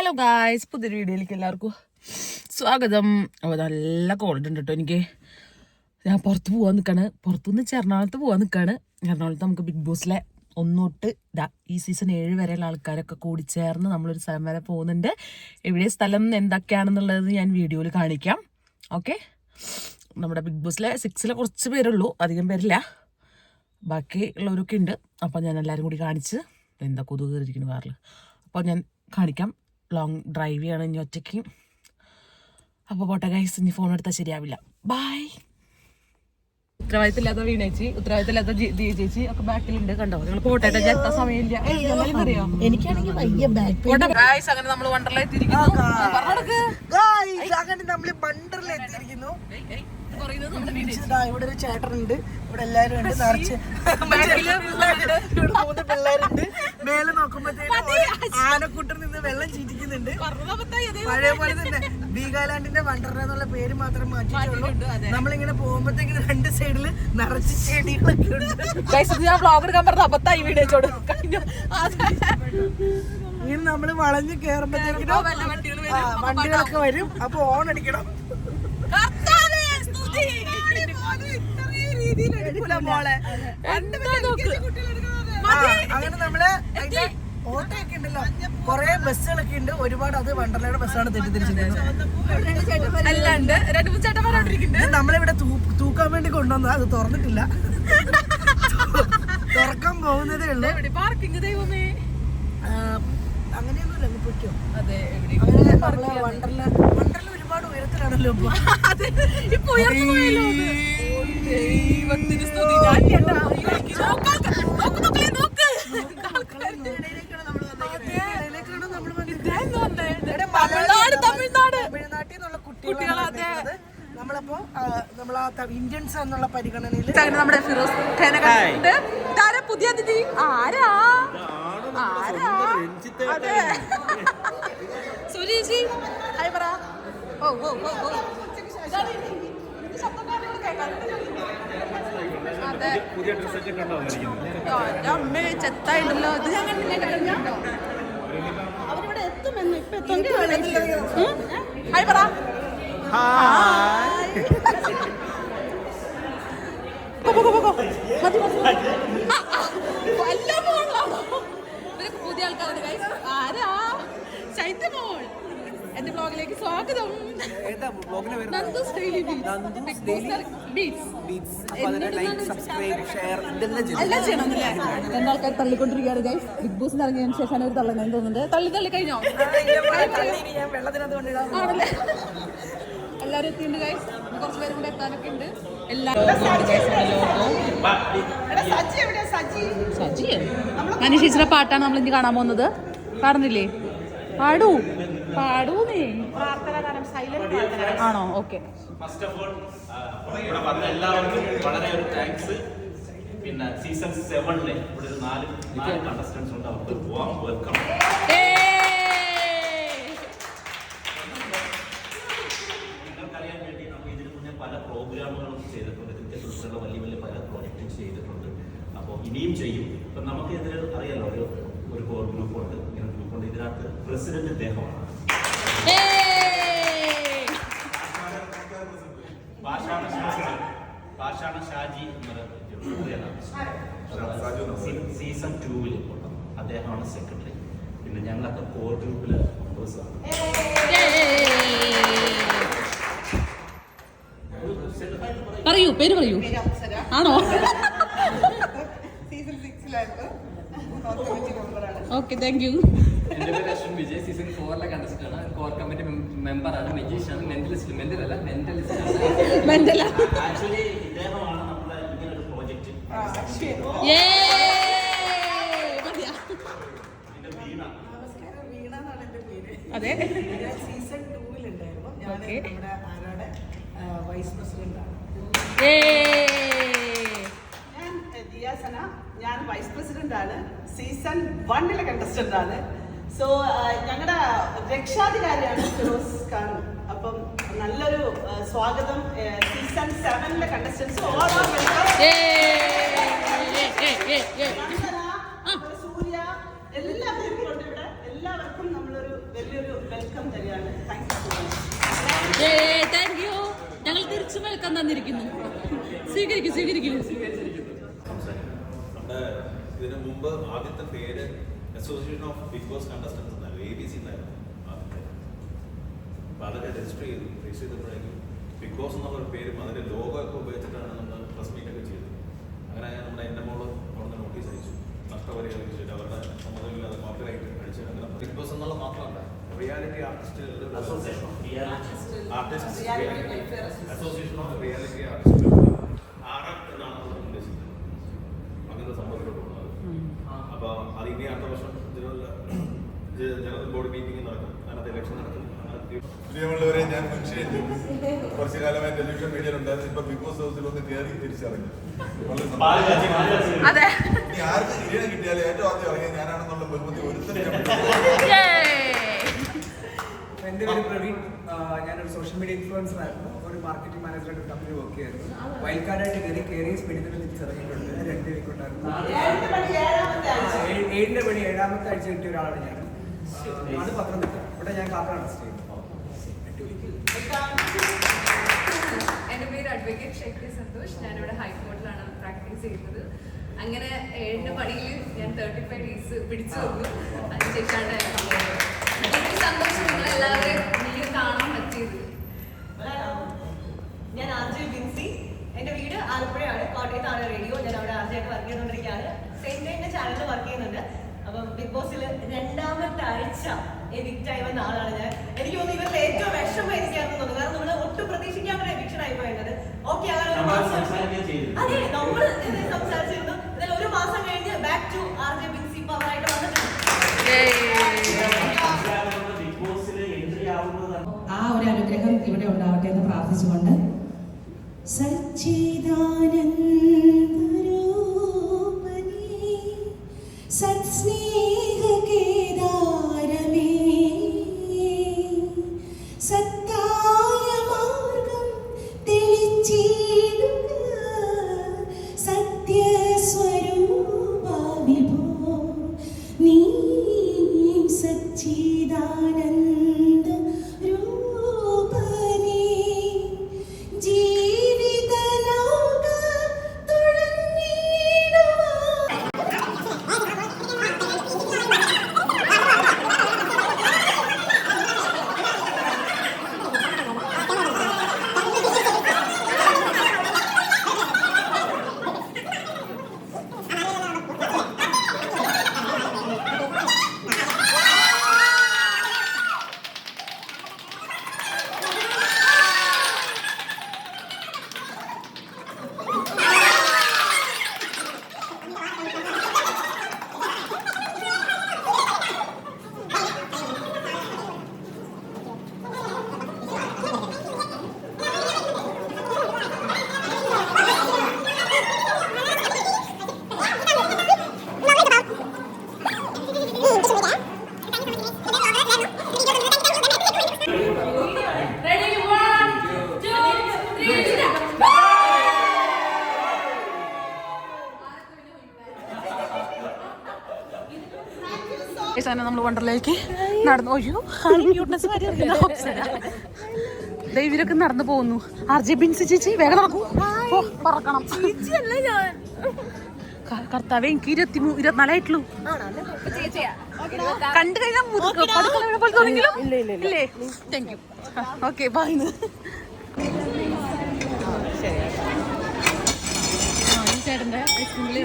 Hello guys, പുതിയൊരു വീഡിയോയിലേക്ക് എല്ലാവർക്കും സ്വാഗതം. അപ്പോൾ നല്ല കോൾഡ് ഉണ്ട് കേട്ടോ എനിക്ക്. ഞാൻ പുറത്ത് പോകാൻ നിൽക്കുകയാണ്. പുറത്തുനിന്ന് എറണാകുളത്ത് പോകാൻ നിൽക്കുകയാണ്. എറണാകുളത്ത് നമുക്ക് ബിഗ് ബോസിലെ 1 തൊട്ട് ഈ സീസൺ 7 വരെയുള്ള ആൾക്കാരൊക്കെ കൂടി ചേർന്ന് നമ്മളൊരു സ്ഥലം വരെ പോകുന്നുണ്ട്. എവിടെ സ്ഥലം എന്തൊക്കെയാണെന്നുള്ളത് ഞാൻ വീഡിയോയിൽ കാണിക്കാം. ഓക്കെ, നമ്മുടെ ബിഗ് ബോസിലെ 6 കുറച്ച് പേരുള്ളൂ, അധികം പേരില്ല. ബാക്കി ഉള്ളവരൊക്കെ ഉണ്ട്. അപ്പോൾ ഞാൻ എല്ലാവരും കൂടി കാണിച്ച് എന്താ കൊതുക് കയറിയിരിക്കുന്നു കാറിൽ. അപ്പോൾ ഞാൻ കാണിക്കാം. ലോങ് ഡ്രൈവ് ചെയ്യണം ഇനി ഒറ്റയ്ക്ക്. അപ്പോൾ പോട്ടെ ഗൈസ്, ഇനി ഫോൺ എടുത്താൽ ശരിയാവില്ല. ബൈ. ഉത്തരവാദിത്തമില്ലാത്ത വീണേച്ചി, ഉത്തരവാദിത്തമില്ലാത്ത ചേച്ചി ഒക്കെ ബാക്കിലുണ്ട്. കണ്ടോ, നിങ്ങൾ പോട്ടെ, എത്താൻ സമയമില്ല. എനിക്കാണെങ്കിൽ അങ്ങനെ നമ്മൾ വണ്ടർല എത്തിയിരിക്കുന്നു. ഇവിടെ ഒരു ചേട്ടനുണ്ട്, ഇവിടെ എല്ലാരും ഉണ്ട്, നിറച്ച് ഇവിടെ 3 പിള്ളേരുണ്ട്. മേലെ നോക്കുമ്പോഴത്തേക്കും ആനക്കൂട്ടിൽ നിന്ന് വെള്ളം ചീറ്റിക്കുന്നുണ്ട്. പഴയ പോലെ തന്നെ വീഗാലാൻഡിന്റെ വണ്ടർല എന്നുള്ള പേര് മാത്രം മാറ്റിയിട്ടുള്ളൂ. നമ്മളിങ്ങനെ പോകുമ്പോഴത്തേക്കും 2 സൈഡില് നിറച്ച് ചെടികളൊക്കെ ഉണ്ട്. ഞാൻ വ്ലോഗ് എടുക്കാൻ പറഞ്ഞ അബദ്ധായി വീഡിയോട് കഴിഞ്ഞു. ഇനി നമ്മള് വളഞ്ഞ് കേറുമ്പോഴത്തേക്കിനും വണ്ടികളൊക്കെ വരും. അപ്പൊ ഓൺ അടിക്കണം. അങ്ങനെ നമ്മള് ഓട്ടോയൊക്കെ ഉണ്ടല്ലോ, കൊറേ ബസ്സുകളൊക്കെ ഉണ്ട് ഒരുപാട്. അത് വണ്ടർലയുടെ ബസ്സാണ് തെറ്റിദ്ധരിച്ചിരിക്കുന്നത്. നമ്മളിവിടെ തൂക്കാൻ വേണ്ടി കൊണ്ടുവന്നത്, അത് തുറന്നിട്ടില്ല. തുറക്കാൻ പോകുന്നതേ ഉള്ളൂ. അങ്ങനെയൊന്നുമില്ല, അങ്ങ് പൊയ്ക്കോ. അങ്ങനെ വണ്ടർല ഒരുപാട് ഉയരത്തിലാണല്ലോ ഇപ്പൊ. തമിഴ്നാട്ടിൽ നിന്നുള്ള കുട്ടികളാണ് നമ്മളപ്പോ നമ്മളാ ഇന്ത്യൻസ് എന്നുള്ള പരിഗണനയിൽ നമ്മുടെ ഫിറോസ് പുതിയ അതിഥി ആരാ സുരേഷി ഹായ് പറ. അമ്മേ ചെത്തായിട്ടല്ലോ. ഇത് ഞാൻ കണ്ടില്ല. അവരിവിടെ എത്തുമെന്ന് ഇപ്പൊ ഹായ് പറ. പുതിയ ആൾക്കാരാണ്. ആരാ? ചൈത്യമോൾ. എന്റെ ബ്ലോഗിലേക്ക് സ്വാഗതം. രണ്ടാൾക്കാർ തള്ളിക്കൊണ്ടിരിക്കുകയാണ് ഗൈസ്. ബിഗ് ബോസിന് ഇറങ്ങിയതിനു ശേഷമാണ് ഒരു തള്ളുന്നതെന്ന് തോന്നുന്നുണ്ട്. തള്ളി കഴിഞ്ഞോ? ആണല്ലേ? എല്ലാവരും എത്തിയിട്ടുണ്ട് ഗൈസ്. കുറച്ച് പേരും കൂടെ എത്താനൊക്കെ ഉണ്ട്. സജി മനീഷ് ചേച്ചിയുടെ പാട്ടാണ് നമ്മൾ ഇനി കാണാൻ പോകുന്നത്. കാണുന്നില്ലേ? പാടൂ പാടൂന്നേ. ആണോ? ഓക്കെ. ഫസ്റ്റ് ഓഫ് ഓൾ ഇവിടെ വന്ന എല്ലാവർക്കും വളരെ ഒരു താങ്ക്സ്. പിന്നെ സീസൺ 7 ഇവിടെ ഒരു 4 കണ്ടസ്റ്റൻസ് ഉണ്ട്. അവർക്ക് പോവാം. വെൽക്കം. നിങ്ങൾക്കറിയാൻ വേണ്ടി നമ്മൾ ഇതിനു മുന്നേ പല പ്രോഗ്രാമുകളും ചെയ്തിട്ടുണ്ട്. ക്രിക്കറ്റ് ഉൾപ്പെടെയുള്ള വലിയ വലിയ പല പ്രോജക്റ്റും ചെയ്തിട്ടുണ്ട്. അപ്പോൾ ഇനിയും ചെയ്യും. ഇപ്പം നമുക്ക് ഇതിൽ അറിയാലോ, ഒരു കോർ ഗ്രൂപ്പുണ്ട്. ഇങ്ങനെ ഗ്രൂപ്പുണ്ട്. ഇതിനകത്ത് പ്രസിഡന്റ് ഇദ്ദേഹമാണ്. പാഷാണ ഷാജി സീസൺ 2 അദ്ദേഹമാണ് സെക്രട്ടറി. പിന്നെ ഞങ്ങളൊക്കെ കോർ ഗ്രൂപ്പില് മെമ്പേഴ്സാണ്. പറയൂ, പേര് പറയൂ. ആണോ? Okay, thank you. എൻ്റെ പേര് അശ്വിൻ വിജയ്. സീസൺ 4 കണ്ടസ്റ്റന്റ് ആണ്. കോർ കമ്മിറ്റി മെമ്പറാണ്. മെജീഷ്യൻ, മെന്റൽ ആക്ച്വലി ഇദ്ദേഹമാണ് നമ്മുടെ ഇങ്ങനെ ഒരു പ്രോജക്റ്റ്. അതെ, സീസൺ 2 ഉണ്ടായിരുന്നു. ഞാൻ നമ്മുടെ ആരാടെ വൈസ് പ്രസിഡന്റാണ്. ഞാൻ വൈസ് പ്രസിഡന്റ് ആണ്. സീസൺ 1 കണ്ടസ്റ്റന്റ് ആണ്. സോ ഞങ്ങളുടെ രക്ഷാധികാരിയാണ് ഫിറോസ് ഖാൻ. അപ്പം നല്ലൊരു സ്വാഗതം. സീസൺ 7 കണ്ടസ്റ്റൻസ് സൂര്യ എല്ലാവരും കൊണ്ട് ഇവിടെ എല്ലാവർക്കും നമ്മളൊരു വലിയൊരു വെൽക്കം തരികയാണ്. Thank thank you. ഞങ്ങൾ തിരിച്ചു വെൽക്കം തന്നിരിക്കുന്നു. സ്വീകരിക്കും. ഇതിനു മുമ്പ് ആദ്യത്തെ പേര് association of Bigg Boss contestants എന്നായിരുന്നു, ABC എന്നായിരുന്നു ആദ്യത്തെ. അപ്പോൾ അതൊക്കെ രജിസ്റ്റർ ചെയ്തപ്പോഴേക്കും ബിഗ് ബോസ് എന്നുള്ള പേരും അതിൻ്റെ ലോഗോ ഒക്കെ ഉപയോഗിച്ചിട്ടാണ് നമ്മൾ പ്രസ് മീറ്റൊക്കെ ചെയ്തത്. അങ്ങനെ നമ്മുടെ എൻ്റെ മോള് അവിടെ നോട്ടീസ് അയച്ചു, നഷ്ടപരിഹാരം ചോദിച്ചിട്ട് അവരുടെ സമ്മതമില്ലാതെ കോപ്പിറൈറ്റ് അടിച്ച്. അങ്ങനെ ബിഗ് ബോസ് എന്നുള്ള മാത്രമല്ല, reality artist association of reality artist എന്നാണ് നമ്മൾ ഉദ്ദേശിക്കുന്നത്. അങ്ങനത്തെ സംഭവത്തിലോട്ട് പോകുന്നത്. അപ്പോൾ അത് ഇനി അടുത്ത വർഷം ജനറൽ ബോർഡ് മീറ്റിംഗ് നടക്കും, അതിനകത്ത് ഇലക്ഷൻ നടക്കും. പ്രിയമുള്ളവരെ, ഞാൻ മുൻഷയുണ്ട്. കുറച്ചു കാലമായി ടെലിവിഷൻ മീഡിയയിലുണ്ടായിരുന്നു. ഇപ്പൊ ബിഗ് ബോസ് ഹൗസിൽ ഒന്ന് കയറി തിരിച്ചറിഞ്ഞു. ഇനി ആർക്ക് കിരീടം കിട്ടിയാലും ഏറ്റവും ആദ്യം ഇറങ്ങിയ ഞാനാണെന്നുള്ള ബഹുമതി ഒരുത്തരും. എൻ്റെ പേര് പ്രവീൺ. ഞാനൊരു സോഷ്യൽ മീഡിയ ഇൻഫ്ലുവൻസർ ആയിരുന്നു. ഒരു മാർക്കറ്റിംഗ് മാനേജറായിട്ട് ഒരു കമ്പനി വർക്ക് ചെയ്യായിരുന്നു. വൈൽഡ് കാർഡായിട്ട് കയറിയ സ്പീഡിൽ തിരിച്ചിറങ്ങിയിട്ടുണ്ട്. 2 വീക്ക് ഉണ്ടായിരുന്നു. 7ന്റെ പണി 7ാമത്തെ ആഴ്ച കിട്ടിയ ഒരാളാണ് ഞാൻ. ആണ് പത്തനംതിട്ട. ഇവിടെ ഞാൻ കാപ്പറാണ് ടെസ്റ്റ് ചെയ്യുന്നത്. എൻ്റെ പേര് അഡ്വക്കേറ്റ് ഷെഖി സന്തോഷ്. ഞാനിവിടെ ഹൈക്കോർട്ടിലാണ് പ്രാക്ടീസ് ചെയ്യുന്നത്. അങ്ങനെ 7ന്റെ പണിയിൽ ഞാൻ 35 ഡേയ്സ് പിടിച്ചു വന്നു. അതിനുശേഷമാണ് എനിക്ക് സന്തോഷം നിങ്ങളെല്ലാവരെയും എനിക്ക് കാണാൻ പറ്റിയത്. ഞാൻ RJ ബിൻസി. എൻ്റെ വീട് ആലപ്പുഴയാണ്, കോട്ടയത്താണ് റേഡിയോ. ഞാൻ അവിടെ RJ ആയിട്ട് വർക്ക് ചെയ്തുകൊണ്ടിരിക്കുകയാണ്. സെയിം ടൈമിൻ്റെ ചാനലിൽ വർക്ക് ചെയ്യുന്നുണ്ട്. അപ്പം ബിഗ് ബോസിൽ 2ാമത്തെ ആഴ്ച എവിക്റ്റ് ആയി വന്ന ആളാണ് ഞാൻ. എനിക്ക് തോന്നുന്നു ഇവരിൽ ഏറ്റവും വിഷമം എനിക്കാണെന്ന് തോന്നുന്നു. കാരണം നമ്മൾ ഒട്ടും പ്രതീക്ഷിക്കാൻ ഒരു എവിക്ഷൻ ആയി പോയത്. ഓക്കെ, അങ്ങനെ ഒരു മാസം അതെ നമ്മൾ സംസാരിച്ചിരുന്നു. ഇതിൽ ഒരു മാസം കഴിഞ്ഞ് ബാക്ക് ടു RJ ബിൻസി പവറായിട്ട് വന്നിട്ടുണ്ട്. ആ ഒരു അനുഗ്രഹം ഇവിടെ ഉണ്ടാവട്ടെ എന്ന് പ്രാർത്ഥിച്ചുകൊണ്ട് സച്ചിദാനന്ദരൂപനീ സത്സ്നേഹകേദാരമേ സത്തായ മാർഗം തെളിച്ചിടുക സത്യസ്വരൂപാ വിഭോ നീ സച്ചിദാനന്ദ രൂപനേ ജീവിതലോക തുഴഞ്ഞിടുവാ. നമ്മൾ വണ്ടർലേക്ക് നടന്നു. അയ്യോ, ഇവരൊക്കെ നടന്നു പോകുന്നു. RJ ബിൻസി ചേച്ചി വേഗം നടക്കൂ, പറക്കണം. കർത്താവേ, എനിക്ക് 24 ആയിട്ടുള്ളൂ. കണ്ടു കഴിഞ്ഞാൽ ഇല്ലേ? Thank you. Okay, bye. ചേട്ടൻ്റെ ഐസ്ക്രീമിൽ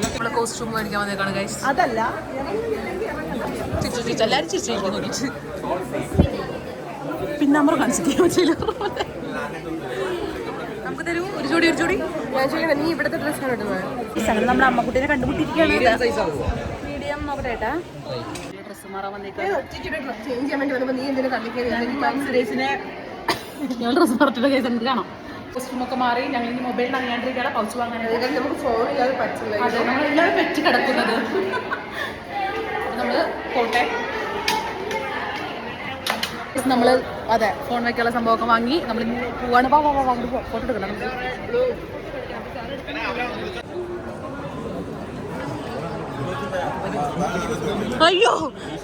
നമ്മള് കോസ്റ്റ്യൂം മേടിക്കാൻ വന്നേക്കാണ് ഗൈസ്. അതല്ല എല്ലാവരും ചിരിച്ചു നോക്കിട്ട് പിന്നെ നമ്മൾ കാണിച്ചിട്ട് നമുക്ക് തരൂ ഒരു ജോഡി. നീ ഇവിടുത്തെ ഡ്രസ്സാണ് ഇടുന്നത്. ഈ സ്ഥലം നമ്മുടെ അമ്മക്കുട്ടീനെ കണ്ടുമുട്ടിയിരിക്കുകയാണ്. മീഡിയം നോക്കട്ടെ ഏട്ടാ. ഡ്രസ്സ് മാറാൻ വന്നേക്കാണ്. ചേഞ്ച് ചെയ്യാൻ വേണ്ടി വന്നപ്പോൾ നീ എന്തിനാ കണ്ടിരിക്കുന്നത്? ഞങ്ങൾ ഡ്രസ്സ് പറഞ്ഞിട്ട് കേസ് നമുക്ക് കാണാം. കോസ്റ്റ്യൂമൊക്കെ മാറി ഞങ്ങൾ ഇനി മൊബൈലിൽ അറിയാണ്ടിരിക്കുകയാണ്. പൗച്ച് വാങ്ങാനായിട്ട് നമുക്ക് ഫോണില്ലാതെ പറ്റില്ല. അതെ, നമ്മളെല്ലാവരും പെറ്റ് കിടക്കുന്നത്. നമ്മൾ പോട്ടെ. നമ്മൾ അതെ ഫോൺ വയ്ക്കാനുള്ള സംഭവമൊക്കെ വാങ്ങി നമ്മൾ പോവാണ്. ഫോട്ടോ എടുക്കണം. അയ്യോ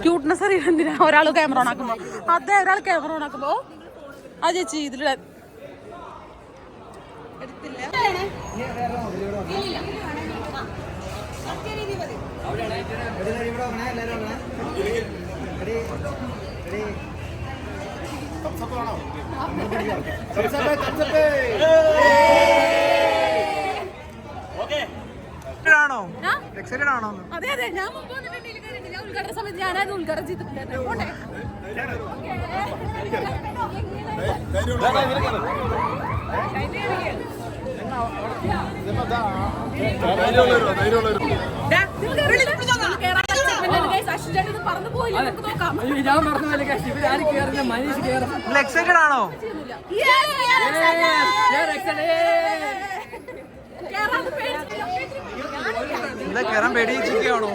ക്യൂട്ട്നെസ് അറിയാം എന്തിനാ ഒരാൾ ക്യാമറ ഓൺ ആക്കുമ്പോ അതെ ഒരാൾ ക്യാമറ ഓൺ ആക്കുമ്പോ ആ ചേച്ചി ഇതിലിടാൻ അതെ അതെ ഞാൻ മുമ്പ് വന്നിട്ടുണ്ടെങ്കിൽ ഞാൻ ഉദ്ഘാടന സമയത്ത് ഞാനായിരുന്നു ഉദ്ഘാടനം ചെയ്തിട്ടുണ്ടായിരുന്നു പോട്ടെ ഞാൻ പറഞ്ഞ ആരും കയറുന്ന മനീഷ് കയറും. എക്സൈറ്റഡ് ആണോ? എന്താ കയറാൻ പേടിച്ചിരിക്കുകയാണോ?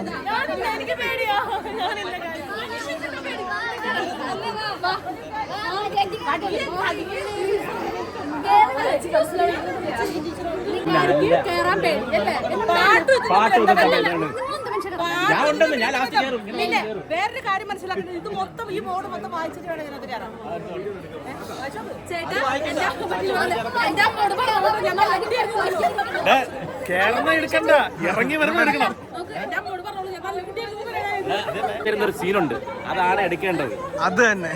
പിന്നെ വേറൊരു കാര്യം മനസ്സിലാക്കുന്നത് ഇത് മൊത്തം ഈ ബോർഡ് മൊത്തം വായിച്ചിട്ട് വേണം ഇതിനകത്ത് കയറാൻ. എടുക്കണ്ട ഇറങ്ങി വരുമ്പോ എടുക്കണം. ഒരു സീനുണ്ട് അതാണ് എടുക്കേണ്ടത്. അത് തന്നെ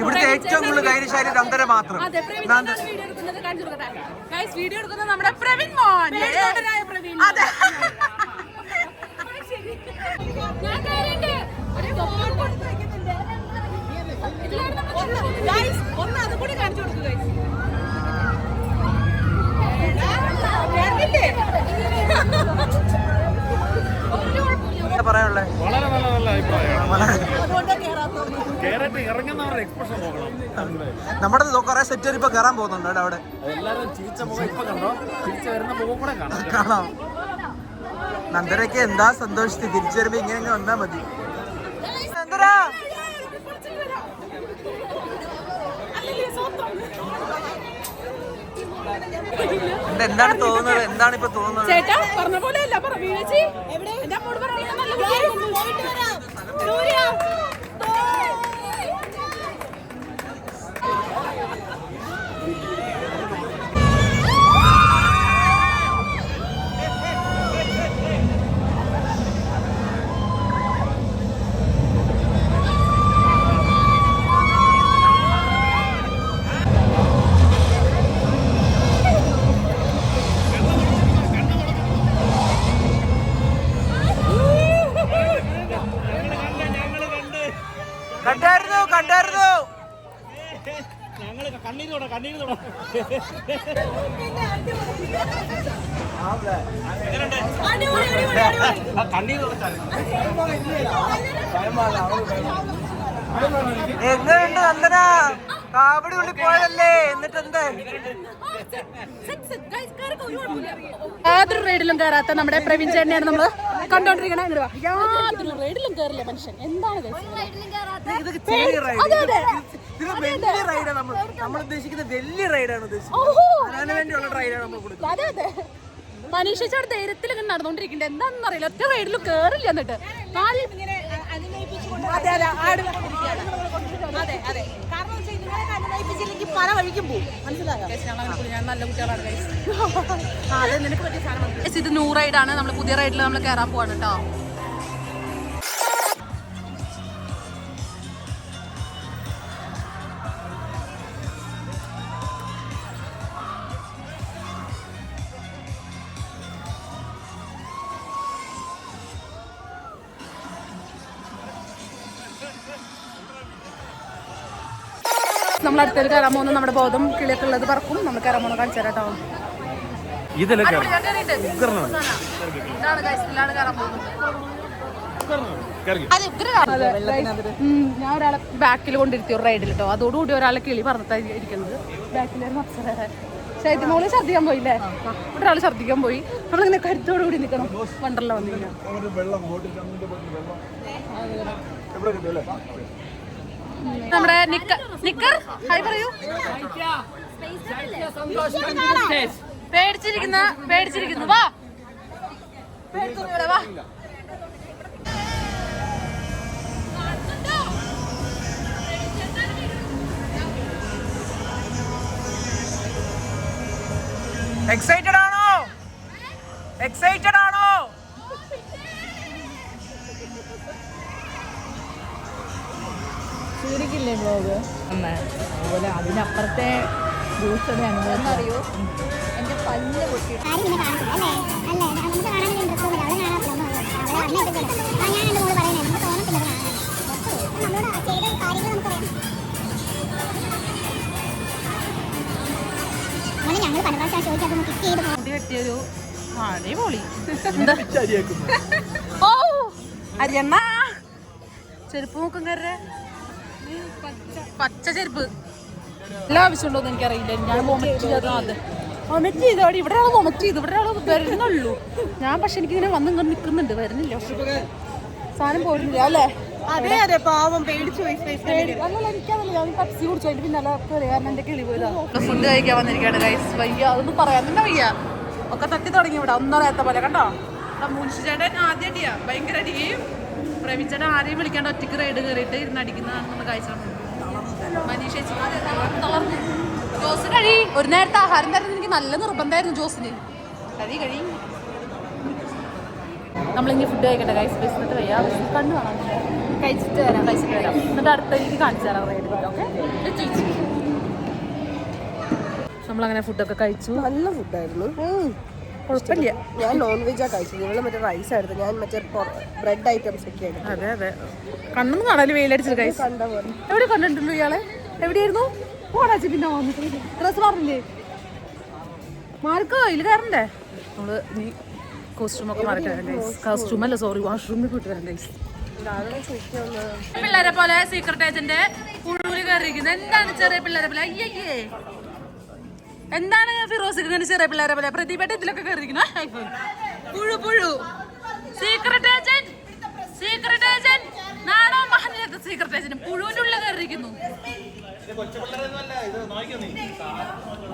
ഇവിടുത്തെ ഏറ്റവും കൂടുതൽ ധൈര്യശാലി നന്ദന മാത്രം. വീഡിയോ എടുക്കുന്നത് നമ്മുടെ പ്രവീൺ മോൻ. അതെ ഒന്ന് അത് കൂടി കാണിച്ചു കൊടുക്കുക. പറയാനുള്ളത് വളരെ നല്ല നല്ല അഭിപ്രായമാണ്. ഇറങ്ങുന്നവരുടെ എക്സ്പ്രഷൻ നോക്കണം. നമ്മുടെ കുറെ സെറ്റ് ഇപ്പൊ കയറാൻ പോകുന്നുണ്ട് കേട്ടോ അവിടെ. എല്ലാവരും ചിരിച്ച മുഖം ഇപ്പൊ കണ്ടോ, തിരിച്ചു വരുന്ന മുഖം കൂടെ കാണാം. നന്ദനയ്ക്ക് എന്താ സന്തോഷത്തിൽ തിരിച്ചു വരുമ്പോ ഇങ്ങനെ വന്നാ മതി. നന്ദന എന്താണ് തോന്നുന്നത്? എന്താണ് ഇപ്പൊ തോന്നുന്നത്? ചേട്ടാ പറഞ്ഞ പോലെ അല്ല പറഞ്ഞു. കണ്ടായിരുന്നു എങ്ങനെയുണ്ട് നന്ദന? കാവടി ഉള്ളി പോയതല്ലേ, എന്നിട്ട് എന്താ? യാതൊരു റൈഡിലും കയറാത്ത നമ്മുടെ പ്രവീൺ ചേട്ടനെയാണ് നമ്മള് കണ്ടോണ്ടിരിക്കണേ. യാതൊരു റൈഡിലും കയറില്ല മനുഷ്യൻ. എന്താണ് നമ്മൾ ഉദ്ദേശിക്കുന്ന വലിയ റൈഡാണ് ഉദ്ദേശിക്കുന്നത്. അതിന് വേണ്ടിയുള്ള റൈഡാണ് നമ്മൾ കൊടുക്കുന്നത്. അതെ അതെ മനീഷ ചേട്ടൻ ധൈര്യത്തിൽ ഇങ്ങനെ നടന്നുകൊണ്ടിരിക്കണ്ടേ. എന്താണെന്ന് അറിയില്ല, ഒറ്റ റൈഡിലും കയറില്ല. എന്നിട്ട് പല വഴിക്കും പോകും. മനസ്സിലായോ? ഞാൻ നല്ല കുട്ടികളാണ്. ഇത് ന്യൂ റൈഡാണ്. നമ്മൾ പുതിയ റൈഡിൽ നമ്മൾ കയറാൻ പോവാണ് കേട്ടോ. നമ്മൾ അടുത്തേക്ക് കയറാൻ പോകുന്നത് നമ്മുടെ ബോധം കിളിയൊക്കെ ഉള്ളത് പറക്കും. നമ്മൾ കയറാൻ പോകുന്നത് കാണിച്ചു തരാം കേട്ടോ. ഞാൻ ഒരാളെ ബാക്കിൽ കൊണ്ടിരുത്തി ഒരു റൈഡിൽ കേട്ടോ. അതോടുകൂടി ഒരാളെ കിളി പറഞ്ഞിട്ടായിരിക്കുന്നത്. ബാക്കിലായിരുന്നു അപ്സര. ശൈത്യമോള് ഛർദ്ദിക്കാൻ പോയില്ലേ? ഒരാൾ ഛർദ്ദിക്കാൻ പോയി. നമ്മളിങ്ങനെ കരുത്തോടു കൂടി നിൽക്കണം. വണ്ടർല വന്നില്ല നമ്മുടെ നിക്കർ ഹായ് പറയൂ. പേടിച്ചിരിക്കുന്നു വാ വാ. എക്സൈറ്റഡ് ആണോ? എക്സൈറ്റഡ് ആണോ? സൂര്യക്കില്ലേ ബ്ലോഗ് അതുപോലെ അതിനപ്പുറത്തെ ജ്യൂസയുടെ അനുഭവം അറിയോ? എൻ്റെ പല്ല് പൊട്ടി. മുടി വെട്ടിയൊരു അടിപൊളി. ഓ അരിയണ്ണ ചെരുപ്പ് നോക്കും കയറേ പച്ച ചെരുപ്പ്. എല്ലാ ആവശ്യമുണ്ടോന്ന് എനിക്കറിയില്ല. ഞാൻ വൊമിറ്റ് ചെയ്തത് വൊമിറ്റ് ചെയ്തോടെ ഇവിടെ ആള് വൊമിറ്റ് ചെയ്തു. ഇവിടെ ആള് വരുന്നുള്ളൂ. ഞാൻ പക്ഷെ എനിക്കിങ്ങനെ വന്ന് ഇങ്ങനെ നിൽക്കുന്നുണ്ട്, വരുന്നില്ല. പക്ഷെ സാധനം പോരുന്നില്ല അല്ലേ? അതെ അതെ പാവം പേടിച്ചു പോയി. അല്ലല്ല എനിക്കതല്ല, ഞാൻ പപ്സി കുടിച്ചു. അതിന്റെ പിന്നാലെ കാരണം എന്റെ കിളി പോയതാ. ഫുഡ് കഴിക്കാൻ വന്നിരിക്കുകയാണ് ഗൈസ്. വയ്യ അതൊന്നും പറയാൻ തന്നെ വയ്യ. ഒക്കെ തട്ടി തുടങ്ങി ഇവിടെ ഒന്നും അറിയാത്ത പോലെ കണ്ടോ. മുൻഷി ചേട്ടൻ ആദ്യം അടിയാ, ഭയങ്കര അടിയും. പ്രേമിച്ചേട്ടൻ ആരെയും വിളിക്കാണ്ട് ഒറ്റയ്ക്ക് റൈഡ് കയറിയിട്ട് ഇരുന്ന് അടിക്കുന്നതാണ് കഴിച്ചാൽ. മനീഷ തളർന്നു. ജോസ് കഴി ഒരു നേരത്തെ ആഹാരം തരുന്നത് എനിക്ക് നല്ല നിർബന്ധമായിരുന്നു ജോസിന്. കഴി നമ്മളിങ്ങനെ ഫുഡ് കഴിക്കട്ടെ ഗൈസ്. വിശന്നിട്ട് വയ്യ. കണ്ണു കാണാനില്ല. കഴിച്ചിട്ട് വരാം എന്നിട്ട് അടുത്ത എനിക്ക് കാണിച്ചു തരാം റൈഡ്. ഓക്കെ നമ്മളങ്ങനെ ഫുഡൊക്കെ കഴിച്ചു. നല്ല ഫുഡായിരുന്നു, കുഴപ്പമില്ല. ഞാൻ നോൺ വെജാ കഴിച്ചത്. ഇവിടെ മറ്റേ റൈസ് ആയിരുന്നു, ഞാൻ മറ്റേ ബ്രെഡ് ഐറ്റംസ് ഒക്കെയാണ്. അതെ അതെ കണ്ണൊന്നും കാണാൻ വെയിലടിച്ചത് ഗൈസ്. എവിടെ കണ്ടിട്ടുള്ളൂ ഇയാളെ? എവിടെയായിരുന്നു? പോടാച്ചി പിന്നെ വന്നിട്ട് ഡ്രസ് മാറില്ലേ? മാറിക്കോ, ഇതിൽ കയറണ്ടേ? നമ്മള് ഇനി കോസ്റ്റ്യൂമൊക്കെ മാറിട്ട് വരാം ഗൈസ്. കോസ്റ്റ്യൂമല്ല സോറി, വാഷ്റൂമിൽ പോയിട്ട് വരാം ഗൈസ്. പിള്ളേരെ പോലെ സീക്രട്ട് ഏജന്റ് പുഴൂര് കയറിയിരിക്കുന്നത്. എന്താണ് ചെറിയ പിള്ളേരെ പോലെ? അയ്യേ എന്താണ് ഫിറോസ് ഇങ്ങനെ ചെറിയ പിള്ളേരെ പോലെ? പ്രതിഭയുടെ ഇതിലൊക്കെ കയറിയിരിക്കുന്നത് പുഴു. സീക്രട്ട് ഏജന്റ് നാടോ മഹനിലത്തെ സീക്രട്ട് ഏജന്റ് പുഴുവിന്റെ ഉള്ളിൽ കയറിയിരിക്കുന്നു.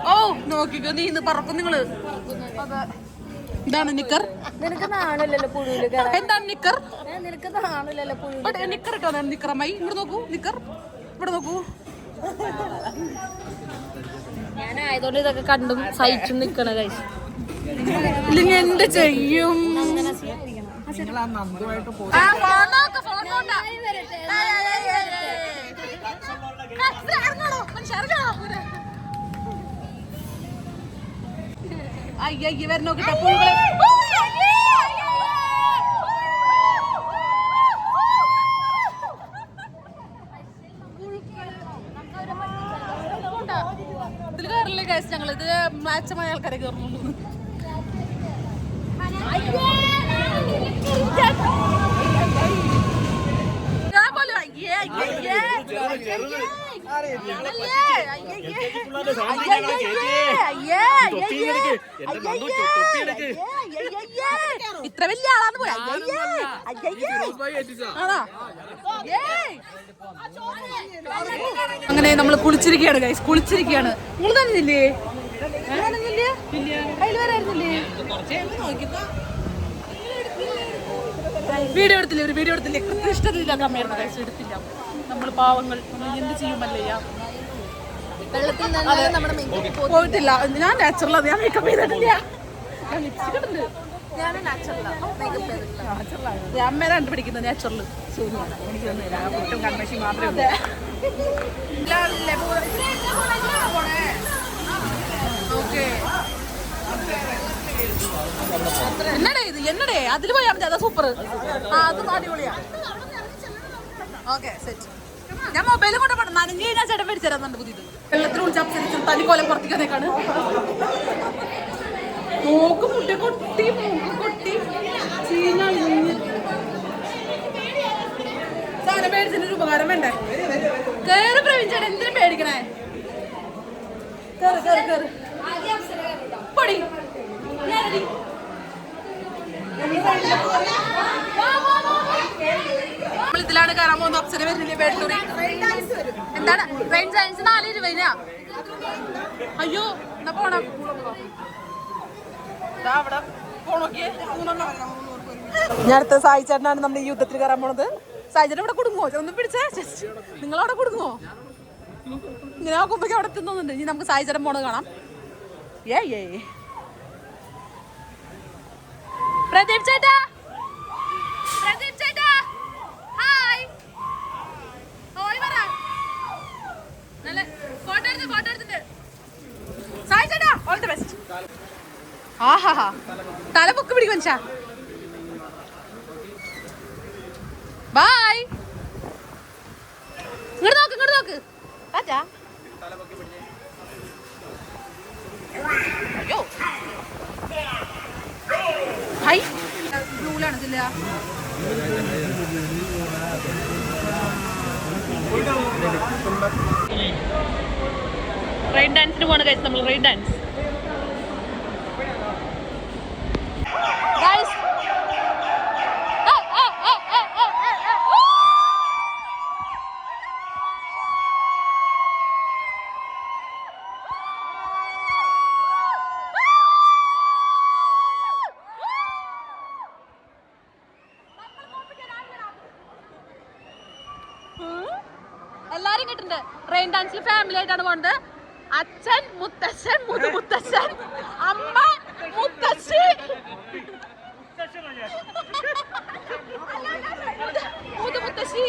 ഓ നോക്കിക്കോ, നീ ഇന്ന് പറക്കും നിങ്ങള്. ഇതാണ് നിക്കർ. നിനക്ക് നാണില്ലല്ലോ പുഴുവില്. എന്താണ് നിക്കർ? നിനക്ക് നാണില്ലല്ലോ പുഴു. നിക്കർ ഇട്ടോ നിക്കറമ്മായി. ഇങ്ങോട്ട് നോക്കൂ നിക്കർ, ഇവിടെ നോക്കൂ. ഞാനായതുകൊണ്ട് ഇതൊക്കെ കണ്ടും സഹിച്ചും നിക്കണ കഴിച്ചു. ഇല്ലെങ്കിൽ എന്ത് ചെയ്യും? അയ്യ വരണോ കിട്ടാ പുഴുകളെ. ഇതിൽ കയറില്ലേ ഗൈസ്? ഞങ്ങൾ ഇത് മാച്ചമായ ആൾക്കാരെ കയറുന്നുള്ളൂ. ഇത്ര വലിയ ആളാന്ന് പോയാ. അങ്ങനെ നമ്മൾ കുളിച്ചിരിക്കുകയാണ് ഗൈസ്, കുളിച്ചിരിക്കുകയാണ്. നിങ്ങൾ തന്നില്ലേ? അതിൽ വരായിരുന്നില്ലേ? വീഡിയോ എടുത്തില്ലേ? ഒരു വീഡിയോ എടുത്തില്ലേ? ഇഷ്ടത്തില്ല അമ്മയായിരുന്നു ഗൈസ്, എടുത്തില്ല. നമ്മൾ പാവങ്ങൾ എന്ത് ചെയ്യുമല്ലയ്യ. പോയിട്ടില്ല. ഞാൻ നാച്ചുറൽ, ഞാൻ മേക്കപ്പ് ചെയ്തിട്ടില്ല. ഞാൻ ലിപ്സ്റ്റിക് ഇടുന്നുണ്ട്. ഞാൻ അമ്മ കണ്ടുപിടിക്കുന്നത് നാച്ചുറൽ. എനിക്ക് തന്നില്ല, ഒട്ടും കൺമഷി മാത്രമേ. എന്നടേ ഇത് എന്നടേ അതിൽ പോയാ മതി. അതാ സൂപ്പർ. അത് അടിപൊളിയാ. Okay set. ഞാൻ മൊബൈലും കൊണ്ട് പോകണം. നനഞ്ഞ് കഴിഞ്ഞാൽ ചേട്ടൻ മേടിച്ചു തരാന്നുണ്ട് പുതിയത്. വെള്ളത്തിൽ വിളിച്ച് തനിക്കോലം പുറത്തേക്കാണ്. മൂക്ക് മുട്ടി കൊട്ടി, മൂക്ക് കൊട്ടി ചീഞ്ഞ് സാധനം പേടിച്ചതിന്റെ ഉപകാരം വേണ്ടേ? കേറ് പ്രവീൺ ചേട്ടൻ, എന്തിനും പേടിക്കണേ? കേറ് കേറ് കേറ് പൊടി. വാ നമ്മൾ ഇതിലാണ് കയറാൻ പോകുന്ന ഓപ്ഷന് വരുന്നില്ലേ ബേട്ടൂരി എന്താണ് റെയിൻ സയൻസ് 4 രൂപ അയ്യോ എന്നാ പോണം അവിടെ പോണോക്കിയേ ഞാൻ അടുത്ത സായി ചേട്ടനാണ് നമ്മൾ ഈ യുദ്ധത്തിൽ കയറാൻ പോണത് സായി ചേട്ടൻ ഇവിടെ കുടുങ്ങോ ഒന്ന് പിടിച്ചേ നിങ്ങളവിടെ കുടുങ്ങോ ഇങ്ങനെ നോക്കുമ്പോഴേക്കും അവിടെ എത്തുന്നുണ്ട് ഇനി നമുക്ക് സായി ചേട്ടൻ പോണത് കാണാം പ്രദീപ് ചേട്ടാ ഹായ് ഓയ് പറ നല്ല ഫോട്ടോ എടുത്തിട്ട് സായി ചേട്ടാ ഓൾ ദി ബെസ്റ്റ് ആഹാ തല പൊക്ക് പിടിക്കും മനുഷ്യ ബൈ ഇങ്ങോട്ട് നോക്ക് ടാറ്റാ അയ്യോ ഹൈ റൂളാണ് ജില്ല റെയിൻ ഡാൻസിന് പോണ കഴിച്ച് നമ്മൾ റെയിൻ ഡാൻസ് എല്ലാരും കേട്ടിട്ടുണ്ട് റെയിൻ ഡാൻസിൽ ഫാമിലി ആയിട്ടാണ് പോണത് അച്ഛൻ മുത്തശ്ശൻ മുതുമുത്തശ്ശൻ അമ്മ മുത്തശ്ശി മുതുമുത്തശ്ശി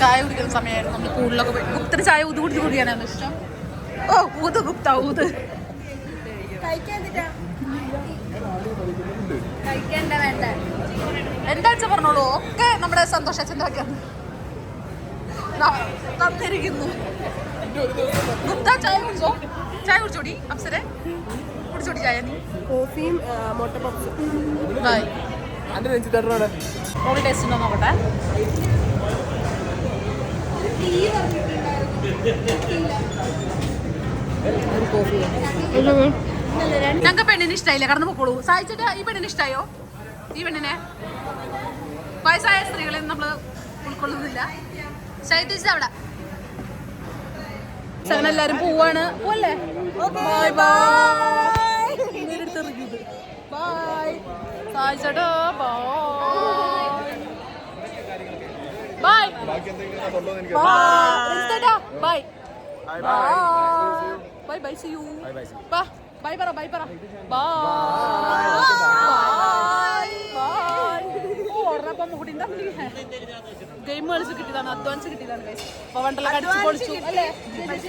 ചായ കുടിക്കുന്ന സമയമായിരുന്നു നമ്മൾ കൂടുതലൊക്കെ പോയി ഗുപ്തന് ചായ ഊത് കുടിച്ച് കുടിക്കാനാണ് ഇഷ്ടം ഓ ഊത് ഗുപ്ത ഊത് എന്താ വെച്ചാ പറഞ്ഞോളൂ ഒക്കെ നമ്മുടെ സന്തോഷാച്ചൻ തന്നിരിക്കുന്നു ഗുപ്ത ചായ കുടിച്ചോ ചായ കുടിച്ചോടി അപ്സരെ കുടിച്ചോടി ചായ നീ കോഫിയും മുട്ട പപ്സും ബൈ ഓൾ ടേസ്റ്റ് ഉണ്ടോ നോക്കട്ടെ ഞങ്ങൾക്ക് പെണ്ണിന് ഇഷ്ടമായില്ല കടന്നു പോക്കോളൂ സാധിച്ചിട്ട് ഈ പെണ്ണിന് ഇഷ്ടമായോ ഈ പെണ്ണിനെ വയസ്സായ സ്ത്രീകളെ നമ്മൾ ഉൾക്കൊള്ളുന്നില്ല ശൈത്യച്ച് അവിടെ എല്ലാരും പോവാണ് പോവല്ലേ ബൈ ബൈ ബൈ സാധിച്ചോ bye bye bye bye see you bye പറ ബൈ പറ ബൈ ഗെയിം കളിച്ച് കിട്ടിയതാണ് അഡ്വാൻസ് കിട്ടിയതാണ് അപ്പൊ വണ്ടല കടിച്ചു പൊളിച്ചു അല്ലേ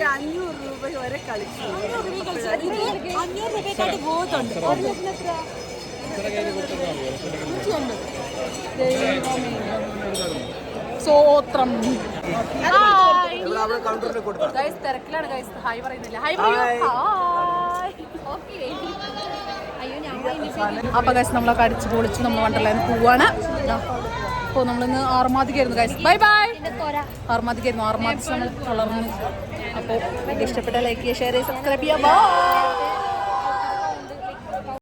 500 രൂപ വരെ കളിച്ചു 500 രൂപക്കാട്ട് പോകത്തുണ്ട് സോത്രം തിരക്കിലാണ് ഗൈസ് ഹായ് പറയുന്നില്ല ഹായ് അപ്പൊ ഗൈസ് നമ്മളൊക്കെ അടിച്ചു പൊളിച്ച് നമ്മൾ വണ്ടർലാൻഡ് പോവാണ് അപ്പോൾ നമ്മളിന്ന് ആറുമാതിക്കായിരുന്നു ഗൈസ് ബൈ ബൈ ആറുമാതിക്കായിരുന്നു ആറുമാതി നമ്മൾ വളർന്നു അപ്പോൾ ഇഷ്ടപ്പെട്ട ലൈക്ക് ചെയ്യുക ഷെയർ ചെയ്യുക സബ്സ്ക്രൈബ് ചെയ്യുക ബൈ